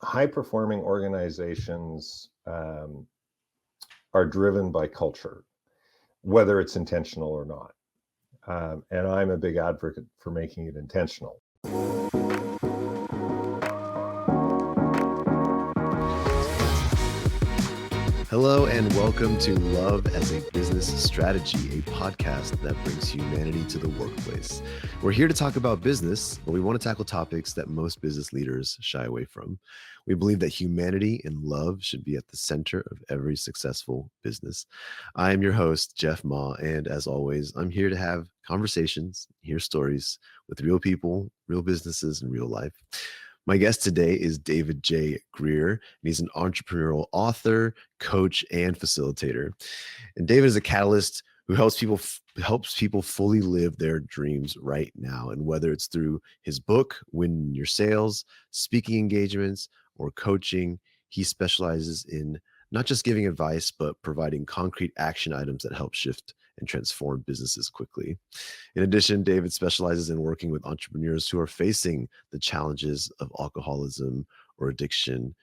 high-performing organizations are driven by culture, whether it's intentional or not. And I'm a big advocate for making it intentional. Hello and welcome to Love as a Business Strategy, a podcast that brings humanity to the workplace. We're here to talk about business, but we want to tackle topics that most business leaders shy away from. We believe that humanity and love should be at the center of every successful business. I am your host, Jeff Ma, and as always, I'm here to have conversations, hear stories with real people, real businesses, and real life. My guest today is David J. Greer, and he's an entrepreneurial author, coach, and facilitator. And David is a catalyst who helps people fully live their dreams right now. And whether it's through his book, Win Your Sales, speaking engagements, or coaching, he specializes in not just giving advice, but providing concrete action items that help shift and transform businesses quickly. In addition, David specializes in working with entrepreneurs who are facing the challenges of alcoholism or addiction. And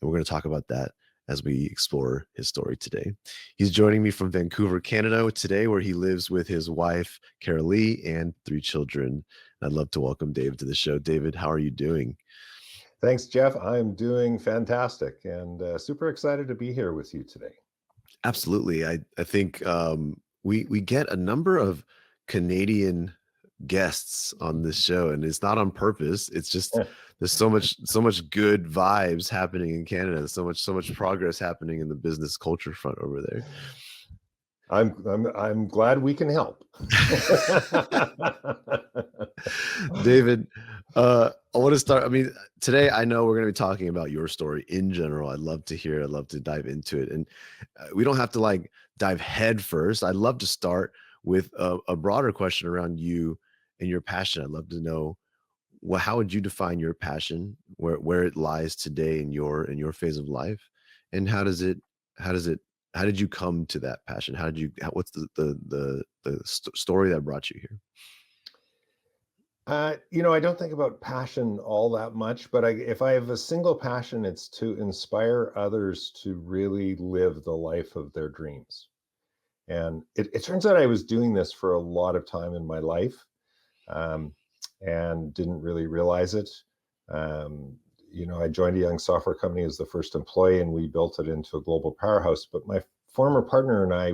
we're going to talk about that as we explore his story today. He's joining me from Vancouver, Canada today, where he lives with his wife, Carol Lee, and 3 children. I'd love to welcome David to the show. David, how are you doing? Thanks, Jeff. I'm doing fantastic and super excited to be here with you today. Absolutely. I think we get a number of Canadian guests on this show, and it's not on purpose. It's just there's so much good vibes happening in Canada, so much progress happening in the business culture front over there. I'm glad we can help. David, I want to start. I mean, today I know we're going to be talking about your story in general. I'd love to hear. I'd love to dive into it, and we don't have to dive head first. I'd love to start with a broader question around you and your passion. I'd love to know, how would you define your passion, where it lies today in your phase of life, and how did you come to that passion? What's the story that brought you here? I don't think about passion all that much, but if I have a single passion, it's to inspire others to really live the life of their dreams. And it turns out I was doing this for a lot of time in my life, and didn't really realize it. I joined a young software company as the first employee, and we built it into a global powerhouse. But my former partner and I,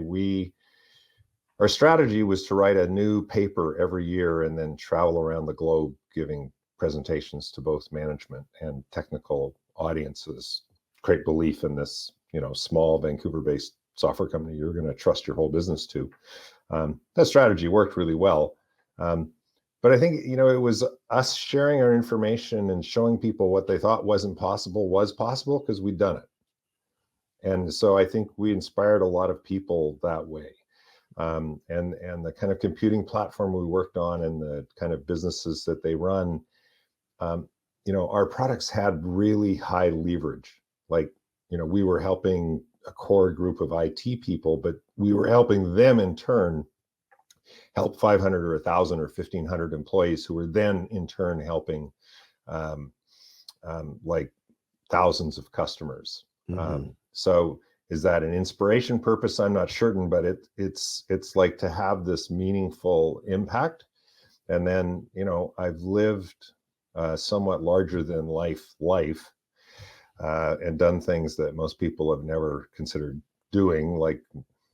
our strategy was to write a new paper every year and then travel around the globe giving presentations to both management and technical audiences. Great belief in this, small Vancouver-based software company you're going to trust your whole business to. That strategy worked really well. But I think, it was us sharing our information and showing people what they thought wasn't possible was possible because we'd done it. And so I think we inspired a lot of people that way. And the kind of computing platform we worked on and the kind of businesses that they run, our products had really high leverage. We were helping a core group of IT people, but we were helping them in turn help 500 or 1,000 or 1,500 employees who were then in turn helping thousands of customers. Mm-hmm. So is that an inspiration purpose? I'm not certain, but it's like to have this meaningful impact. And then, I've lived somewhat larger than life and done things that most people have never considered doing. Like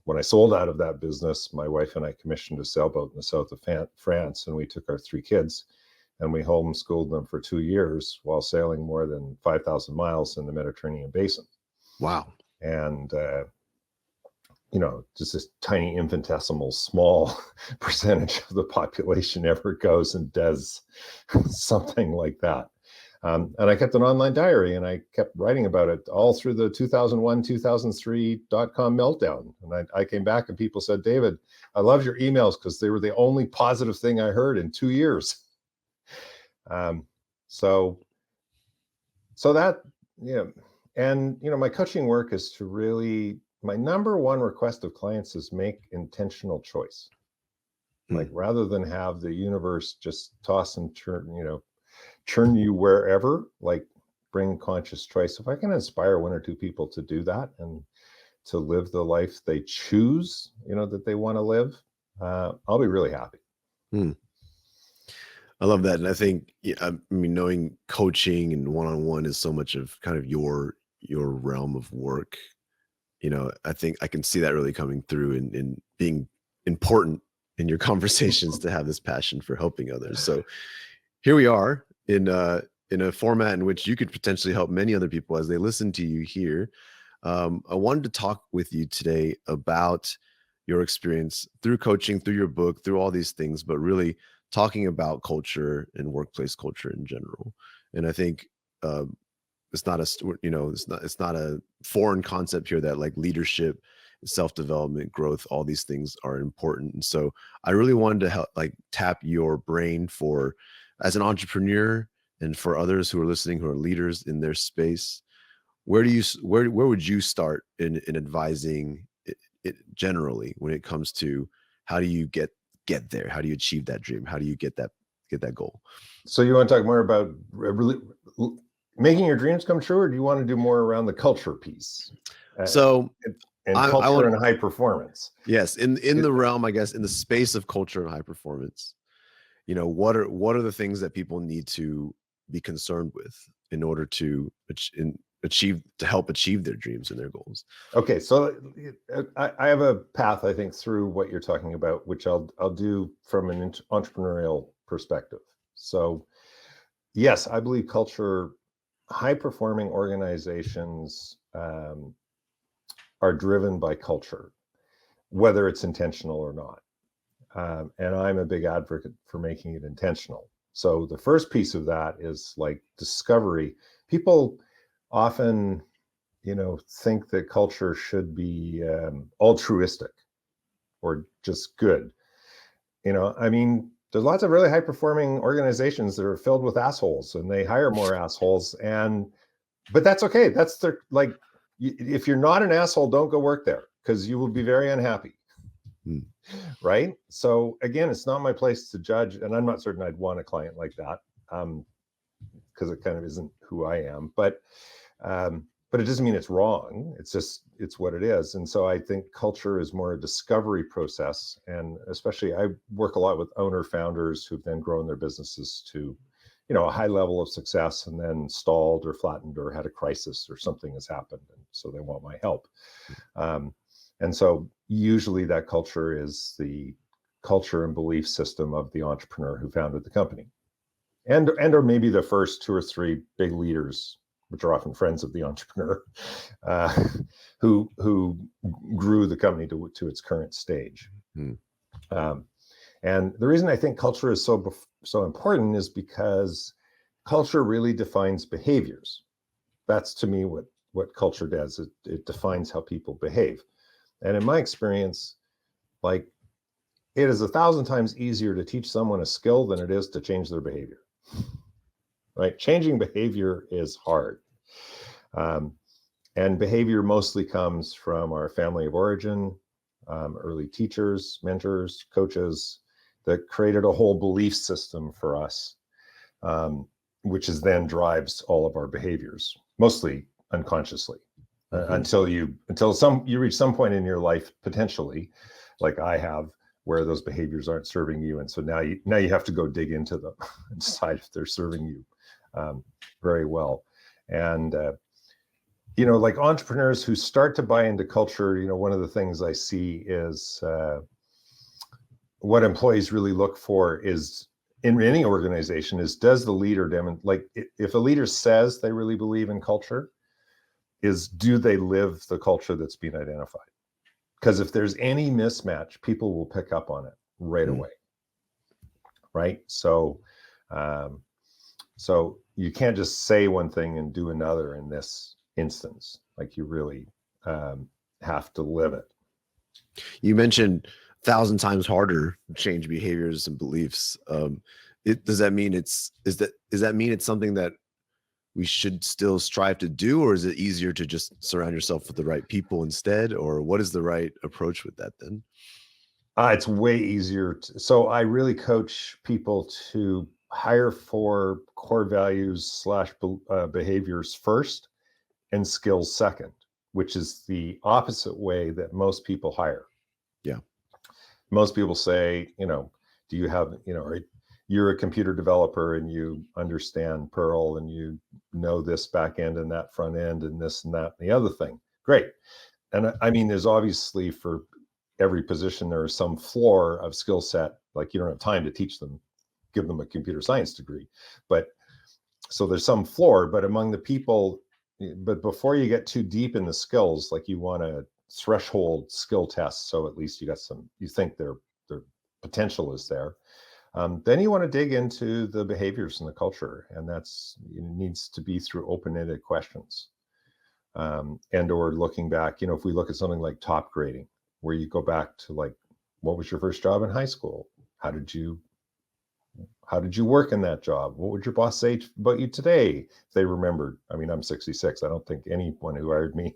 when I sold out of that business, my wife and I commissioned a sailboat in the south of France, and we took our 3 kids and we homeschooled them for 2 years while sailing more than 5,000 miles in the Mediterranean basin. Wow. And, just this tiny infinitesimal small percentage of the population ever goes and does something like that. And I kept an online diary and I kept writing about it all through the 2001, 2003 .com meltdown. And I came back and people said, David, I love your emails because they were the only positive thing I heard in 2 years. So that, and, my coaching work is to really, my number one request of clients is make intentional choice. Like rather than have the universe just toss and turn, churn you wherever, like bring conscious choice, if I can inspire one or two people to do that and to live the life they choose, that they want to live, I'll be really happy. I love that. And I think, I mean, knowing coaching and one-on-one is so much of kind of your realm of work. I think I can see that really coming through in being important in your conversations to have this passion for helping others. So here we are in a format in which you could potentially help many other people as they listen to you here. I wanted to talk with you today about your experience through coaching, through your book, through all these things, but really talking about culture and workplace culture in general. And I think it's not it's not a foreign concept here that like leadership, self-development, growth, all these things are important. And so I really wanted to help like tap your brain for, as an entrepreneur and for others who are listening, who are leaders in their space, where would you start in advising it generally when it comes to how do you get there? How do you achieve that dream? How do you get that goal? So you want to talk more about really making your dreams come true, or do you want to do more around the culture piece? So and culture and high performance. Yes, in the realm, I guess, in the space of culture and high performance, what are the things that people need to be concerned with in order to help achieve their dreams and their goals? Okay, so I have a path, I think, through what you're talking about, which I'll do from an entrepreneurial perspective. So yes, I believe culture, high performing organizations are driven by culture, whether it's intentional or not. And I'm a big advocate for making it intentional. So the first piece of that is like discovery. People often, think that culture should be altruistic or just good. I mean, there's lots of really high performing organizations that are filled with assholes, and they hire more assholes. But that's okay. That's their, like, if you're not an asshole, don't go work there, because you will be very unhappy. Right? So again, it's not my place to judge, and I'm not certain I'd want a client like that, because it kind of isn't who I am. But it doesn't mean it's wrong. It's what it is. And so I think culture is more a discovery process. And especially I work a lot with owner founders who've then grown their businesses to, a high level of success, and then stalled or flattened or had a crisis or something has happened. And so they want my help. And so usually that culture is the culture and belief system of the entrepreneur who founded the company. And or maybe the first two or three big leaders, which are often friends of the entrepreneur, who grew the company to its current stage. And the reason I think culture is so important is because culture really defines behaviors. That's, to me, what culture does. It defines how people behave. And in my experience, like, it is 1,000 times easier to teach someone a skill than it is to change their behavior. Right? Changing behavior is hard. And behavior mostly comes from our family of origin, early teachers, mentors, coaches that created a whole belief system for us, which is then drives all of our behaviors, mostly unconsciously. Until you reach some point in your life, potentially, like I have, where those behaviors aren't serving you, and so now you have to go dig into them and decide if they're serving you very well. And like entrepreneurs who start to buy into culture, one of the things I see is what employees really look for is, in any organization, is, does the leader if a leader says they really believe in culture, do they live the culture that's been identified? Because if there's any mismatch, people will pick up on it right away. Right? So you can't just say one thing and do another in this instance. Like, you really have to live it. You mentioned 1,000 times harder to change behaviors and beliefs. Does that mean it's something that we should still strive to do, or is it easier to just surround yourself with the right people instead? Or what is the right approach with that then? It's way easier. So I really coach people to hire for core values slash behaviors first and skills second, which is the opposite way that most people hire. Yeah. Most people say, do you have, you're a computer developer and you understand Perl and you know this back end and that front end and this and that and the other thing. Great. And I mean, there's obviously for every position, there is some floor of skill set. Like you don't have time to teach them, give them a computer science degree. But so there's some floor, but among the people, but before you get too deep in the skills, like you want to threshold skill tests. So at least you got some, you think their potential is there. Then you want to dig into the behaviors and the culture, and that's needs to be through open-ended questions. And or looking back, if we look at something like top grading, where you go back to like, what was your first job in high school? How did you work in that job? What would your boss say about you today if they remembered? I mean, I'm 66. I don't think anyone who hired me,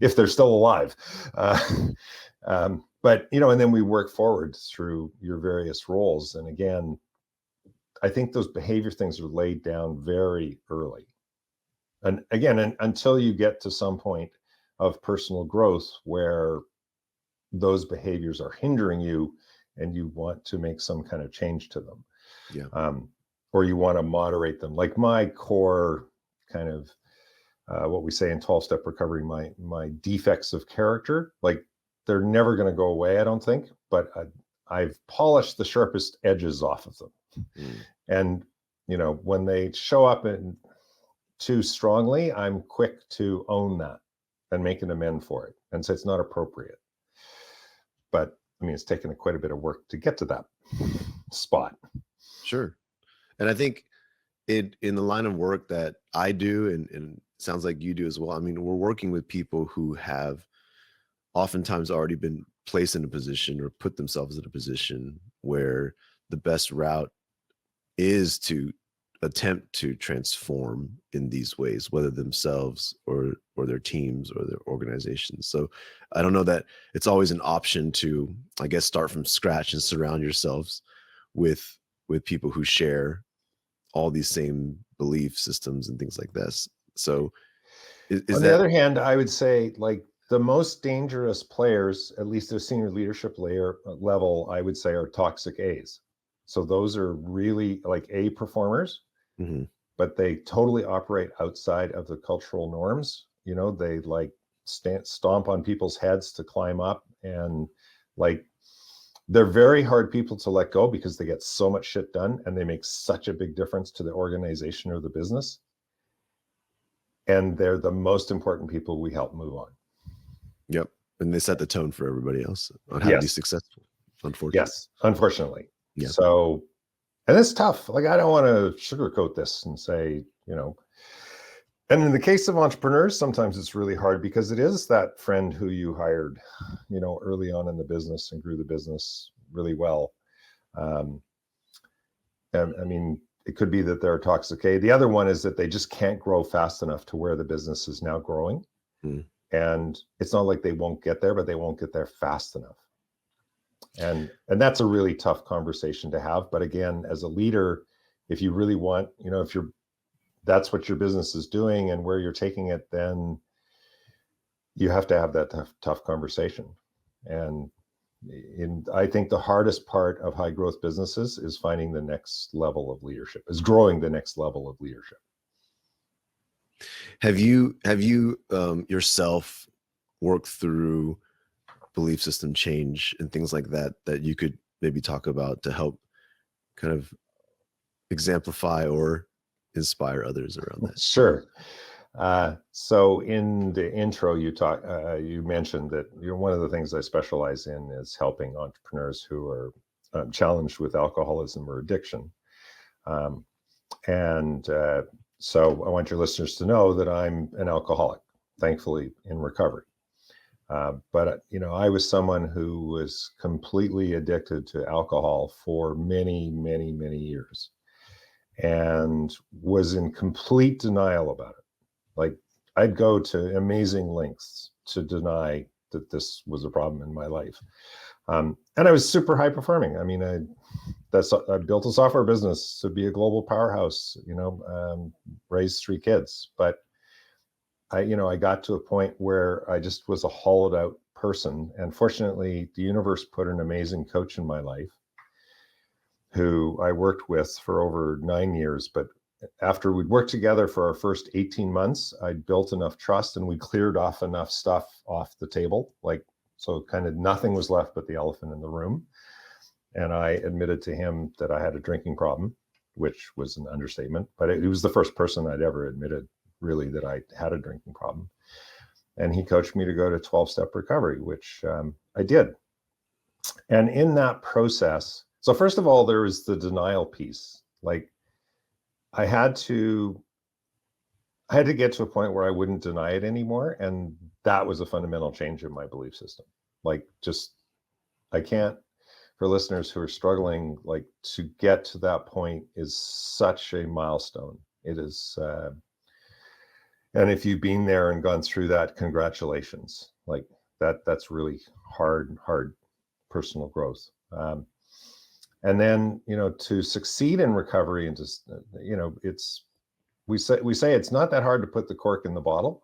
if they're still alive. But, and then we work forward through your various roles. And again, I think those behavior things are laid down very early. And again, until you get to some point of personal growth where those behaviors are hindering you and you want to make some kind of change to them. Yeah. Or you want to moderate them. Like my core kind of what we say in 12-step recovery, my defects of character, like they're never going to go away, I don't think, but I've polished the sharpest edges off of them. And, when they show up too strongly, I'm quick to own that and make an amend for it and say it's not appropriate. But I mean, it's taken quite a bit of work to get to that spot. Sure. And I think in the line of work that I do, and sounds like you do as well, I mean, we're working with people who have oftentimes already been placed in a position or put themselves in a position where the best route is to attempt to transform in these ways, whether themselves or their teams or their organizations. So I don't know that it's always an option to, I guess, start from scratch and surround yourselves with people who share all these same belief systems and things like this. So on the other hand, I would say like the most dangerous players, at least at a senior leadership level, I would say are toxic A's. So those are really like A performers, but they totally operate outside of the cultural norms. They like stomp on people's heads to climb up, and like they're very hard people to let go because they get so much shit done and they make such a big difference to the organization or the business. And they're the most important people we help move on. Yep. And they set the tone for everybody else on how to be successful, unfortunately. Yes, unfortunately. Yeah. So, and it's tough. Like, I don't want to sugarcoat this and say, and in the case of entrepreneurs, sometimes it's really hard because it is that friend who you hired, early on in the business and grew the business really well. And I mean, it could be that they're toxic A. The other one is that they just can't grow fast enough to where the business is now growing. And it's not like they won't get there, but they won't get there fast enough. And that's a really tough conversation to have. But again, as a leader, if you really want, if that's what your business is doing and where you're taking it, then you have to have that tough conversation. And I think the hardest part of high growth businesses is finding the next level of leadership, is growing the next level of leadership. Have you yourself worked through belief system change and things like that you could maybe talk about to help kind of exemplify or inspire others around that? Sure. So in the intro, you mentioned that one of the things I specialize in is helping entrepreneurs who are challenged with alcoholism or addiction. So I want your listeners to know that I'm an alcoholic, thankfully in recovery. But I was someone who was completely addicted to alcohol for many, many, many years and was in complete denial about it. Like I'd go to amazing lengths to deny that this was a problem in my life. And I was super high performing. I mean, I built a software business to be a global powerhouse, raised 3 kids. But I got to a point where I just was a hollowed out person. And fortunately, the universe put an amazing coach in my life who I worked with for over 9 years. But after we'd worked together for our first 18 months, I built enough trust and we cleared off enough stuff off the table. So kind of nothing was left but the elephant in the room. And I admitted to him that I had a drinking problem, which was an understatement, but he was the first person I'd ever admitted really that I had a drinking problem. And he coached me to go to 12-step recovery, which I did. And in that process, so first of all, there was the denial piece. I had to get to a point where I wouldn't deny it anymore. And that was a fundamental change in my belief system. I can't, for listeners who are struggling, to get to that point is such a milestone. It is, and if you've been there and gone through that, congratulations. That's really hard personal growth. And then, to succeed in recovery and just, we say it's not that hard to put the cork in the bottle.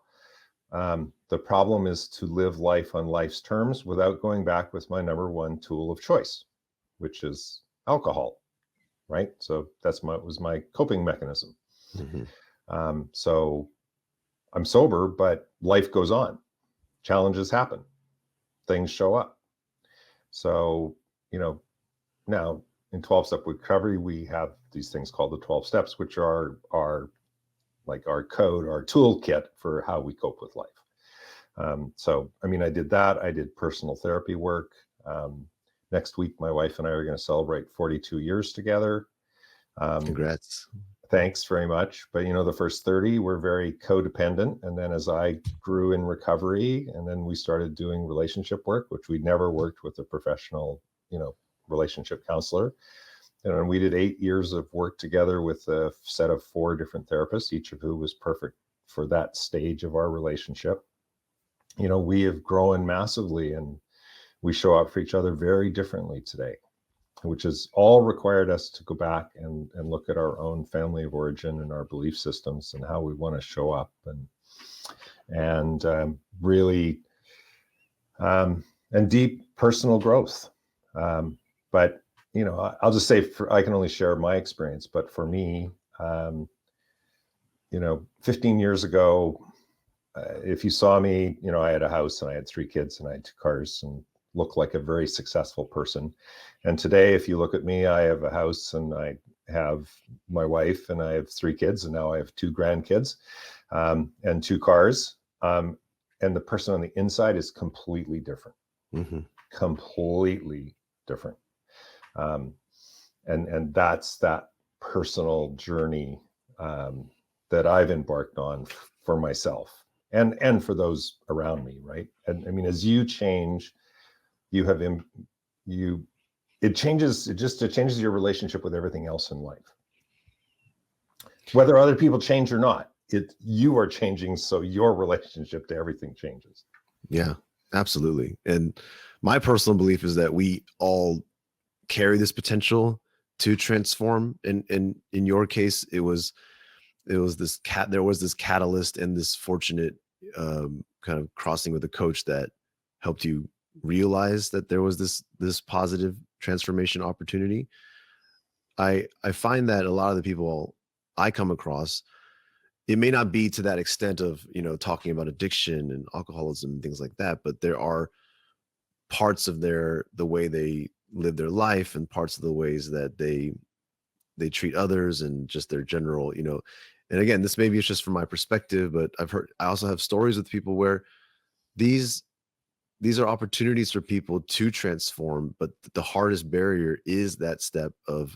The problem is to live life on life's terms without going back with my number one tool of choice, which is alcohol, right? So was my coping mechanism. Mm-hmm. So I'm sober, but life goes on. Challenges happen. Things show up. So, now in 12-step recovery, we have these things called the 12 steps, which are our code, our toolkit for how we cope with life. I did that. I did personal therapy work. Next week, my wife and I are going to celebrate 42 years together. Congrats. Thanks very much. But, the first 30 were very codependent. And then as I grew in recovery, and then we started doing relationship work, which we'd never worked with a professional, relationship counselor. And we did 8 years of work together with a set of 4 different therapists, each of who was perfect for that stage of our relationship. We have grown massively and we show up for each other very differently today, which has all required us to go back and look at our own family of origin and our belief systems and how we want to show up and really and deep personal growth. But I'll just say I can only share my experience, but for me, 15 years ago, if you saw me, I had a house and I had 3 kids and I had 2 cars and looked like a very successful person. And today, if you look at me, I have a house and I have my wife and I have 3 kids and now I have 2 grandkids and 2 cars. And the person on the inside is completely different, mm-hmm. Completely different. And that's that personal journey that I've embarked on for myself and for those around me, right? And as you change, it changes your relationship with everything else in life. Whether other people change or not, you are changing, so your relationship to everything changes. Yeah, absolutely. And my personal belief is that we all carry this potential to transform. And in your case, there was this catalyst and this fortunate kind of crossing with a coach that helped you realize that there was this positive transformation opportunity. I find that a lot of the people I come across, it may not be to that extent of, talking about addiction and alcoholism and things like that, but there are parts of the way they live their life and parts of the ways that they treat others and just their general, and again, this maybe it's just from my perspective, but I also have stories with people where these are opportunities for people to transform, but the hardest barrier is that step of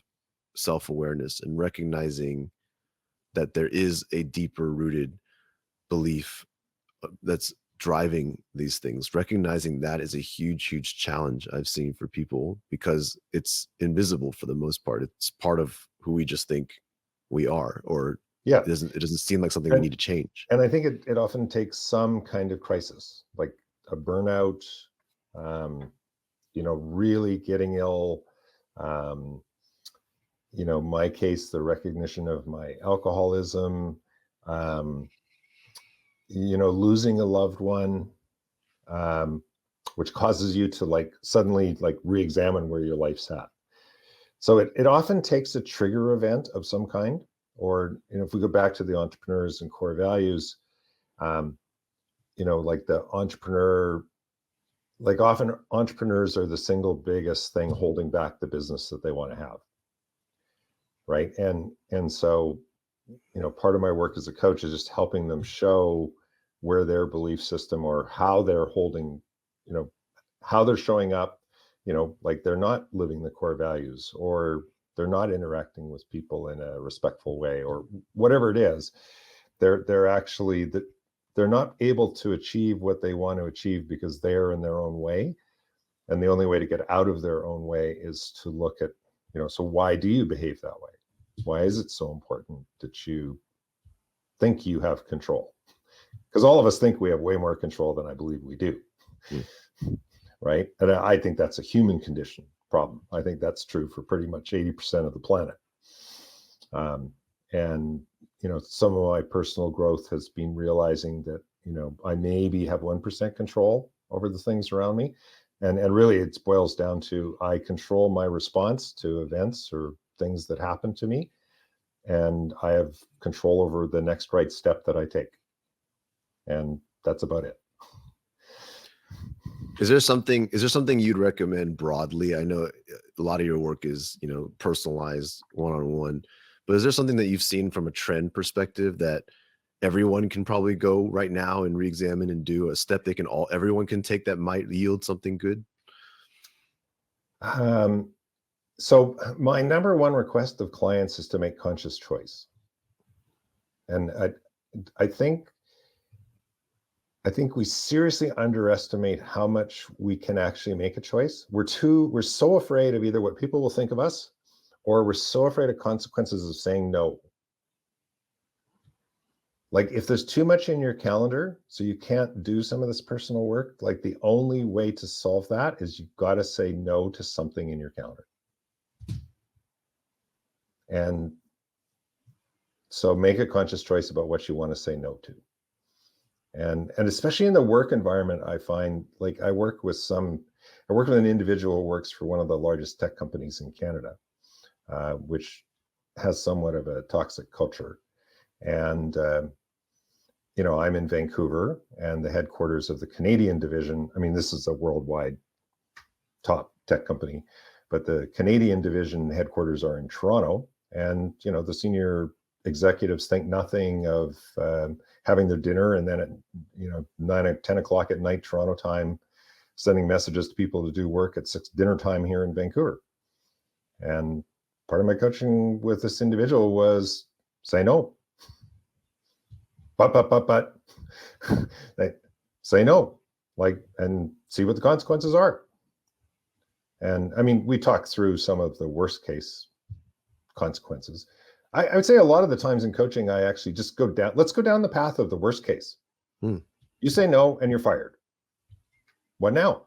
self-awareness and recognizing that there is a deeper rooted belief that's driving these things. Recognizing that is a huge challenge I've seen for people because it's invisible for the most part. It's part of who we just think we are, or it doesn't seem like something we need to change. And I think it often takes some kind of crisis, like a burnout, really getting ill, Um, my case, the recognition of my alcoholism, um, losing a loved one, which causes you to suddenly re-examine where your life's at. So it often takes a trigger event of some kind, or if we go back to the entrepreneurs and core values, the entrepreneur, often entrepreneurs are the single biggest thing holding back the business that they want to have, right? And so part of my work as a coach is just helping them show where their belief system or how they're holding, how they're showing up, they're not living the core values, or they're not interacting with people in a respectful way, or whatever it is. They're actually they're not able to achieve what they want to achieve because they're in their own way. And the only way to get out of their own way is to look at, so why do you behave that way? Why is it so important that you think you have control? Because all of us think we have way more control than I believe we do. Right? And I think that's a human condition problem. I think that's true for pretty much 80% of the planet. And some of my personal growth has been realizing that, I maybe have 1% control over the things around me. And really it boils down to, I control my response to events or things that happen to me. And I have control over the next right step that I take. And that's about it. Is there something you'd recommend broadly? I know a lot of your work is, personalized one-on-one, but is there something that you've seen from a trend perspective that everyone can probably go right now and re-examine and do, a step everyone can take that might yield something good? So my number one request of clients is to make conscious choice. And I think we seriously underestimate how much we can actually make a choice. We're so afraid of either what people will think of us, or we're so afraid of consequences of saying no. If there's too much in your calendar, so you can't do some of this personal work, the only way to solve that is you've got to say no to something in your calendar. And so make a conscious choice about what you want to say no to. And especially in the work environment, I find I work with an individual who works for one of the largest tech companies in Canada, which has somewhat of a toxic culture. And, I'm in Vancouver, and the headquarters of the Canadian division, this is a worldwide top tech company, but the Canadian division headquarters are in Toronto. And, the senior executives think nothing of having their dinner, and then at 9 or 10 o'clock at night Toronto time, sending messages to people to do work at 6 dinner time here in Vancouver. And part of my coaching with this individual was say no. But they say no, and see what the consequences are. And we talked through some of the worst case consequences. I would say a lot of the times in coaching, I actually just let's go down the path of the worst case. You say no and you're fired. What now?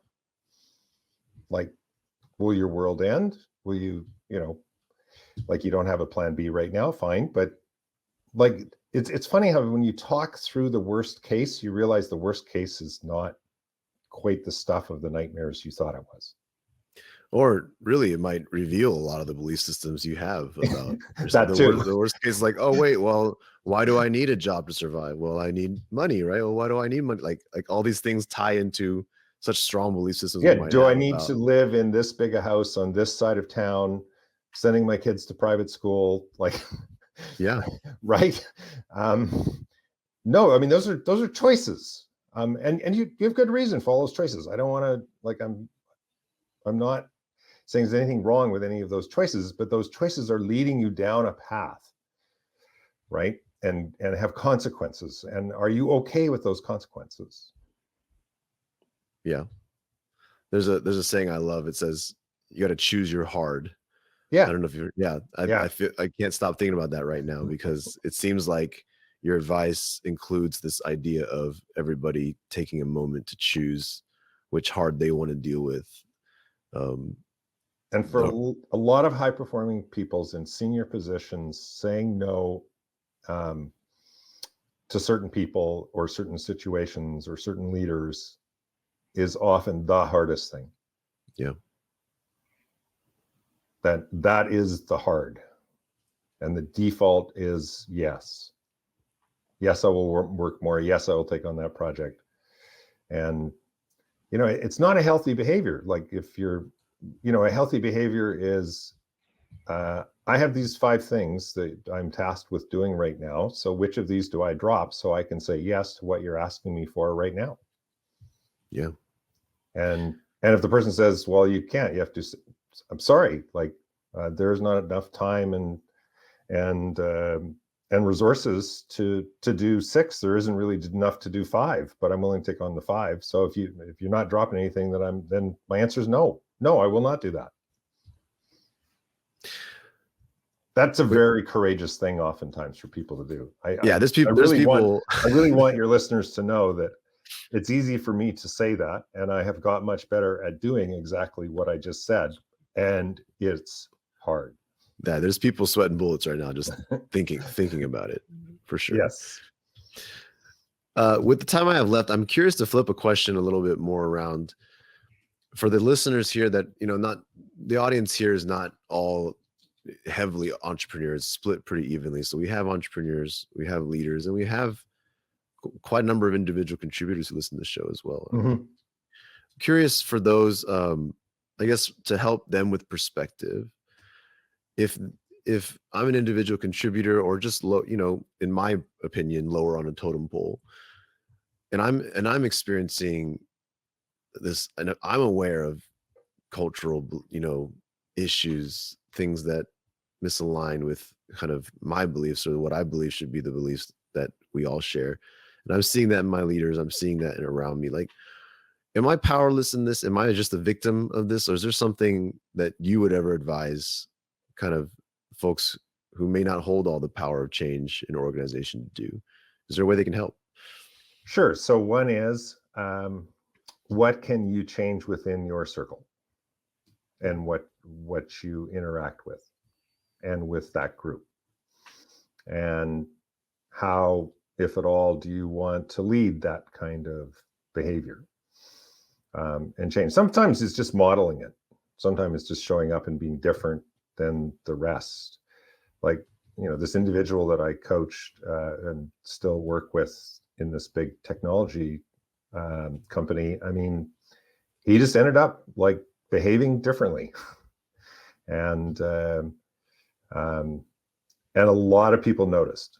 Will your world end? Will you, you don't have a plan B right now, fine. But it's funny how when you talk through the worst case, you realize the worst case is not quite the stuff of the nightmares you thought it was. Or really, it might reveal a lot of the belief systems you have about that too. The worst case is oh wait, well, why do I need a job to survive? Well, I need money, right? Well, why do I need money? Like all these things tie into such strong belief systems. Yeah. Do I need to live in this big a house on this side of town, sending my kids to private school? Yeah. Right. No, those are choices. And you have good reason for all those choices. I don't want to I'm not saying there's anything wrong with any of those choices, but those choices are leading you down a path, right? And have consequences. And are you okay with those consequences? Yeah. There's a saying I love. It says you got to choose your hard. Yeah. I don't know if you're, I feel I can't stop thinking about that right now, because it seems like your advice includes this idea of everybody taking a moment to choose which hard they want to deal with. And for No. a lot of high performing peoples in senior positions, saying no to certain people or certain situations or certain leaders is often the hardest thing. Yeah. That is the hard. And the default is yes. Yes, I will work more. Yes, I will take on that project. And, it's not a healthy behavior. Like if you're, a healthy behavior is, I have these 5 things that I'm tasked with doing right now. So which of these do I drop so I can say yes to what you're asking me for right now? Yeah. And if the person says, well, you can't, you have to, I'm sorry, like there's not enough time and resources to do 6. There isn't really enough to do 5, but I'm willing to take on the 5. So if you're not dropping anything, then my answer is no. No, I will not do that. That's a very courageous thing oftentimes for people to do. There's I really want your listeners to know that it's easy for me to say that, and I have got much better at doing exactly what I just said, and it's hard. Yeah, there's people sweating bullets right now just thinking about it, for sure. Yes. With the time I have left, I'm curious to flip a question a little bit more around for the listeners here that, not the audience here is not all heavily entrepreneurs, split pretty evenly. So we have entrepreneurs, we have leaders, and we have quite a number of individual contributors who listen to the show as well. Mm-hmm. Curious for those, I guess, to help them with perspective. If I'm an individual contributor or just low, in my opinion, lower on a totem pole, and I'm experiencing this, and I'm aware of cultural, issues, things that misalign with kind of my beliefs or what I believe should be the beliefs that we all share. And I'm seeing that in my leaders. I'm seeing that around me. Like, am I powerless in this? Am I just a victim of this? Or is there something that you would ever advise kind of folks who may not hold all the power of change in an organization to do? Is there a way they can help? Sure. So one is, what can you change within your circle and what you interact with and with that group? And how, if at all, do you want to lead that kind of behavior and change? Sometimes it's just modeling it. Sometimes it's just showing up and being different than the rest. Like, this individual that I coached and still work with in this big technology company, I mean, he just ended up like behaving differently. And a lot of people noticed.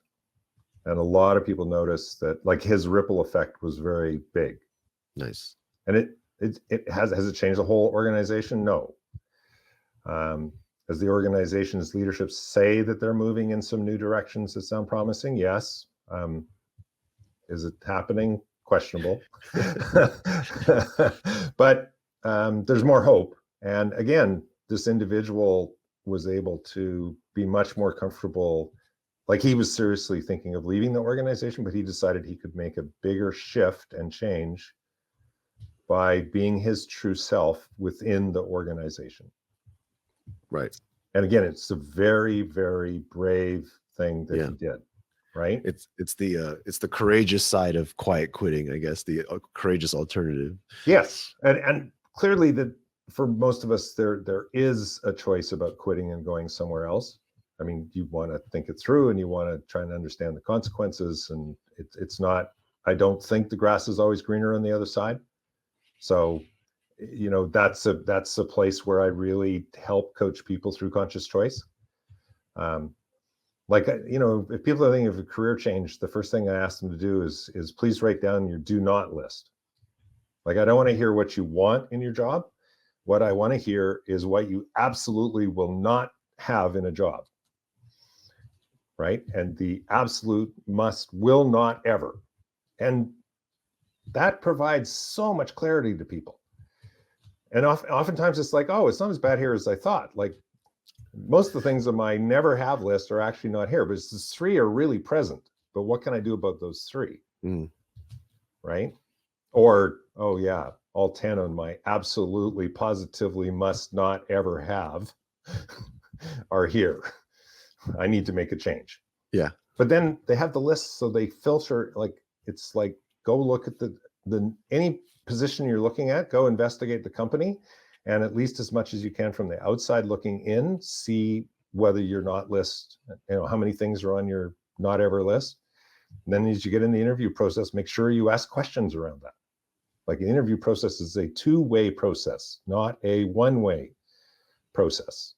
And a lot of people noticed that like his ripple effect was very big. Nice. And has it changed the whole organization? No. Does the organization's leadership say that they're moving in some new directions that sound promising? Yes. Is it happening? Questionable. But there's more hope. And again, this individual was able to be much more comfortable. Like he was seriously thinking of leaving the organization, but he decided he could make a bigger shift and change by being his true self within the organization. Right. And again, it's a very, very brave thing that he did. Right. It's the courageous side of quiet quitting, I guess, the courageous alternative. Yes. And clearly that for most of us, there is a choice about quitting and going somewhere else. I mean, you want to think it through and you want to try and understand the consequences. And it's not, I don't think the grass is always greener on the other side. So, that's a place where I really help coach people through conscious choice. If people are thinking of a career change, the first thing I ask them to do is please write down your do not list. Like, I don't want to hear what you want in your job. What I want to hear is what you absolutely will not have in a job. Right? And the absolute will not ever. And that provides so much clarity to people. And oftentimes it's like, oh, it's not as bad here as I thought. Like most of the things on my never have list are actually not here, but the 3 are really present. But what can I do about those 3? Right? Or, oh yeah, all 10 on my absolutely positively must not ever have are here. I need to make a change. Yeah. But then they have the list, so they filter, like, it's like, go look at the any position you're looking at, go investigate the company, and at least as much as you can from the outside looking in, see whether your not list, how many things are on your not ever list. And then as you get in the interview process, make sure you ask questions around that. Like, the interview process is a two-way process, not a one-way process.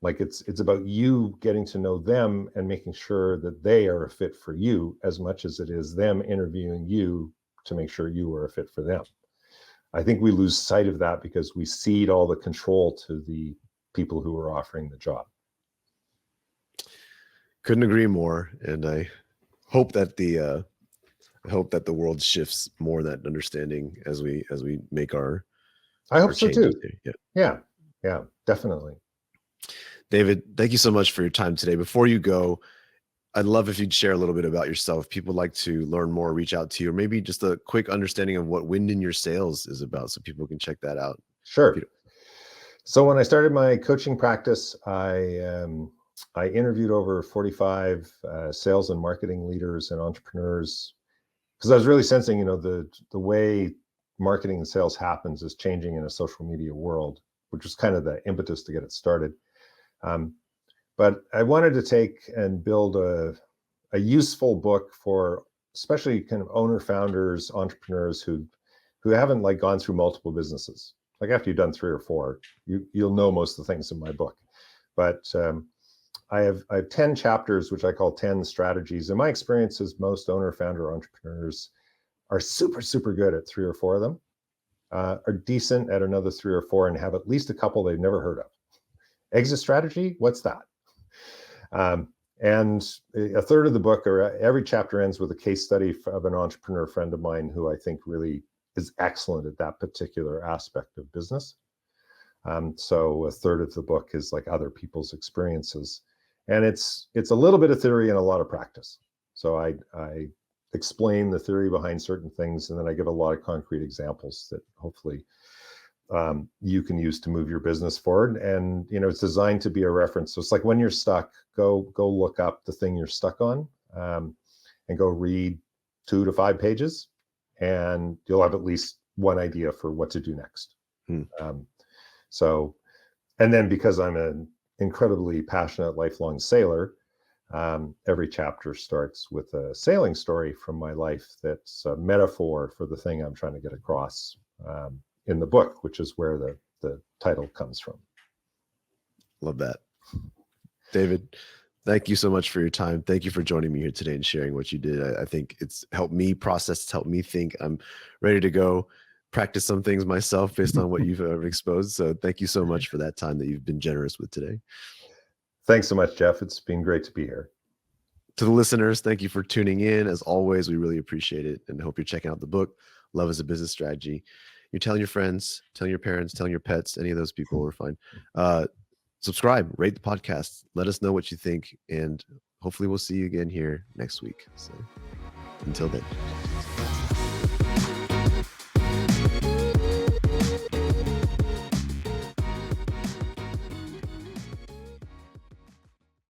Like, it's about you getting to know them and making sure that they are a fit for you as much as it is them interviewing you to make sure you are a fit for them. I think we lose sight of that because we cede all the control to the people who are offering the job. Couldn't agree more. And I hope that the world shifts more in that understanding as we make our I hope so too. Yeah, definitely. David, thank you so much for your time today. Before you go, I'd love if you'd share a little bit about yourself. If people would like to learn more, reach out to you, or maybe just a quick understanding of what Wind in Your Sails is about so people can check that out. Sure. So when I started my coaching practice, I interviewed over 45 sales and marketing leaders and entrepreneurs, because I was really sensing, the way marketing and sales happens is changing in a social media world, which was kind of the impetus to get it started. But I wanted to take and build a useful book for especially kind of owner founders, entrepreneurs who haven't like gone through multiple businesses. Like, after you've done 3 or 4, you'll know most of the things in my book. But I have 10 chapters, which I call 10 strategies. And my experience is most owner founder entrepreneurs are super, super good at 3 or 4 of them, are decent at another 3 or 4, and have at least a couple they've never heard of. Exit strategy, what's that? And a third of the book, or every chapter, ends with a case study of an entrepreneur friend of mine who I think really is excellent at that particular aspect of business. So a third of the book is like other people's experiences, and it's a little bit of theory and a lot of practice. So I explain the theory behind certain things, and then I give a lot of concrete examples that hopefully you can use to move your business forward. And it's designed to be a reference. So it's like, when you're stuck, go look up the thing you're stuck on, and go read 2 to 5 pages, and you'll have at least one idea for what to do next. So, and then because I'm an incredibly passionate lifelong sailor, every chapter starts with a sailing story from my life that's a metaphor for the thing I'm trying to get across in the book, which is where the title comes from. Love that. David, thank you so much for your time. Thank you for joining me here today and sharing what you did. I think it's helped me process, it's helped me think. I'm ready to go practice some things myself based on what you've exposed. So thank you so much for that time that you've been generous with today. Thanks so much, Jeff. It's been great to be here. To the listeners, thank you for tuning in. As always, we really appreciate it, and hope you're checking out the book, Love as a Business Strategy. You're telling your friends, telling your parents, telling your pets, any of those people are fine. Subscribe, rate the podcast, let us know what you think, and hopefully we'll see you again here next week. So until then.